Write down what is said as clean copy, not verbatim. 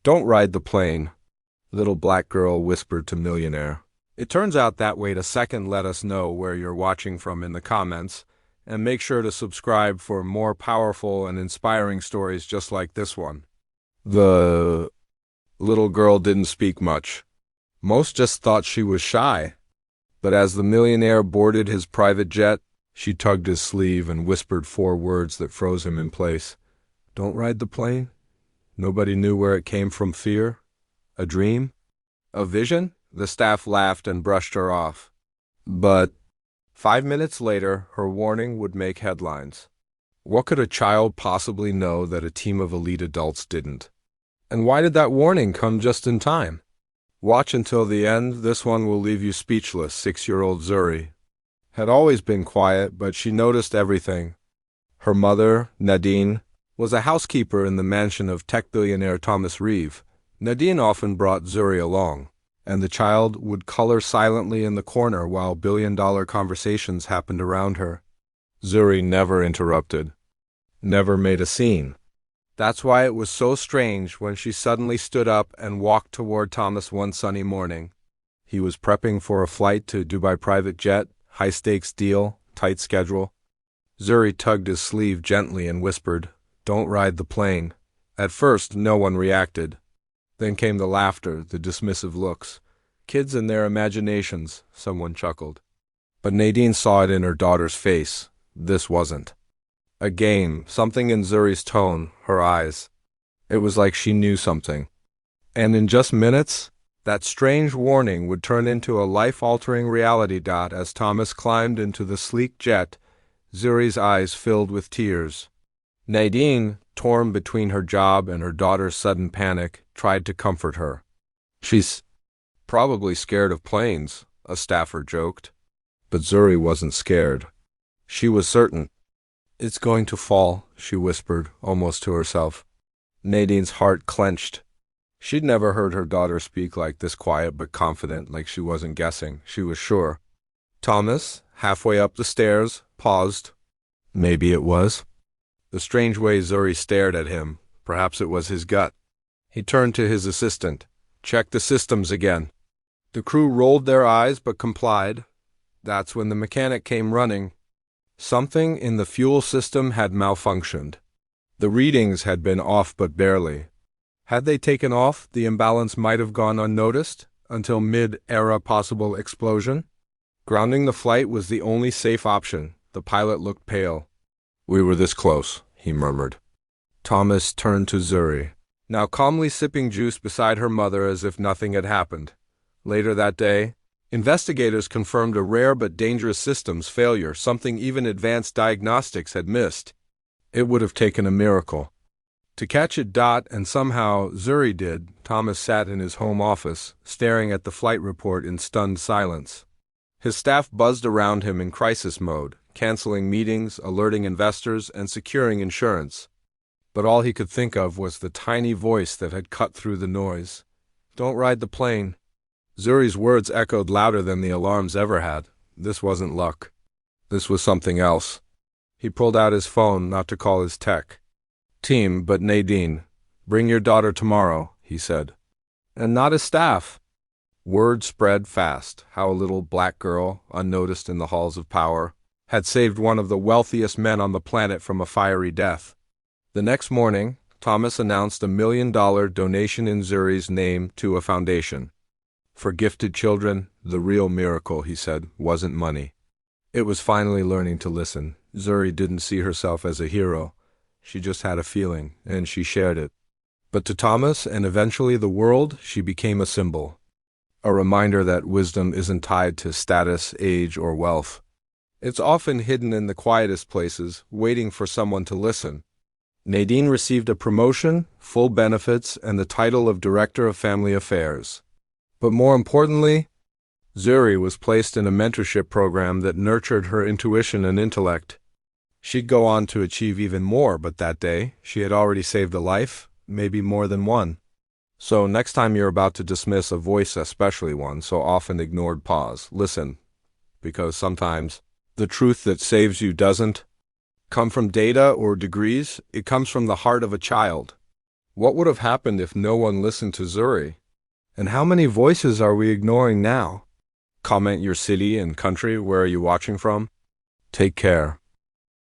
Don't ride the plane, little black girl whispered to Millionaire. It turns out that wait a second. Let us know where you're watching from in the comments, and make sure to subscribe for more powerful and inspiring stories just like this one. The little girl didn't speak much. Most just thought she was shy. But as the millionaire boarded his private jet, she tugged his sleeve and whispered 4 words that froze him in place. Don't ride the plane? Nobody knew where it came from. Fear? A dream? A vision? The staff laughed and brushed her off. But 5 minutes later, her warning would make headlines. What could a child possibly know that a team of elite adults didn't? And why did that warning come just in time? Watch until the end. This one will leave you speechless. 6-year-old Zuri had always been quiet, but she noticed everything. Her mother, Nadine, was a housekeeper in the mansion of tech billionaire Thomas Reeve. Nadine often brought Zuri along, and the child would color silently in the corner while billion-dollar conversations happened around her. Zuri never interrupted, never made a scene. That's why it was so strange when she suddenly stood up and walked toward Thomas one sunny morning. He was prepping for a flight to Dubai private jet, high-stakes deal, tight schedule. Zuri tugged his sleeve gently and whispered, "Don't ride the plane." At first, no one reacted. Then came the laughter, the dismissive looks. Kids and their imaginations, someone chuckled. But Nadine saw it in her daughter's face. This wasn't a game, something in Zuri's tone, her eyes. It was like she knew something. And in just minutes, that strange warning would turn into a life-altering reality. As Thomas climbed into the sleek jet, Zuri's eyes filled with tears. Nadine, torn between her job and her daughter's sudden panic, tried to comfort her. She's probably scared of planes, a staffer joked. But Zuri wasn't scared. She was certain. It's going to fall, she whispered, almost to herself. Nadine's heart clenched. She'd never heard her daughter speak like this, quiet but confident, like she wasn't guessing. She was sure. Thomas, halfway up the stairs, paused. Maybe it was. The strange way Zuri stared at him, perhaps it was his gut. He turned to his assistant. Check the systems again. The crew rolled their eyes but complied. That's when the mechanic came running. Something in the fuel system had malfunctioned. The readings had been off but barely. Had they taken off, the imbalance might have gone unnoticed until mid-era possible explosion. Grounding the flight was the only safe option. The pilot looked pale. We were this close, he murmured. Thomas turned to Zuri, now calmly sipping juice beside her mother as if nothing had happened. Later that day, investigators confirmed a rare but dangerous systems failure, something even advanced diagnostics had missed. It would have taken a miracle to catch it. And somehow Zuri did. Thomas sat in his home office, staring at the flight report in stunned silence. His staff buzzed around him in crisis mode, canceling meetings, alerting investors, and securing insurance. But all he could think of was the tiny voice that had cut through the noise. Don't ride the plane. Zuri's words echoed louder than the alarms ever had. This wasn't luck. This was something else. He pulled out his phone, not to call his tech team, but Nadine. Bring your daughter tomorrow, he said. And not his staff. Word spread fast how a little black girl, unnoticed in the halls of power, had saved one of the wealthiest men on the planet from a fiery death. The next morning, Thomas announced a $1 million donation in Zuri's name to a foundation. For gifted children, the real miracle, he said, wasn't money. It was finally learning to listen. Zuri didn't see herself as a hero. She just had a feeling, and she shared it. But to Thomas, and eventually the world, she became a symbol. A reminder that wisdom isn't tied to status, age, or wealth. It's often hidden in the quietest places, waiting for someone to listen. Nadine received a promotion, full benefits, and the title of Director of Family Affairs. But more importantly, Zuri was placed in a mentorship program that nurtured her intuition and intellect. She'd go on to achieve even more, but that day, she had already saved a life, maybe more than one. So next time you're about to dismiss a voice, especially one so often ignored, pause, listen, because sometimes the truth that saves you doesn't come from data or degrees. It comes from the heart of a child. What would have happened if no one listened to Zuri? And how many voices are we ignoring now? Comment your city and country. Where are you watching from? Take care.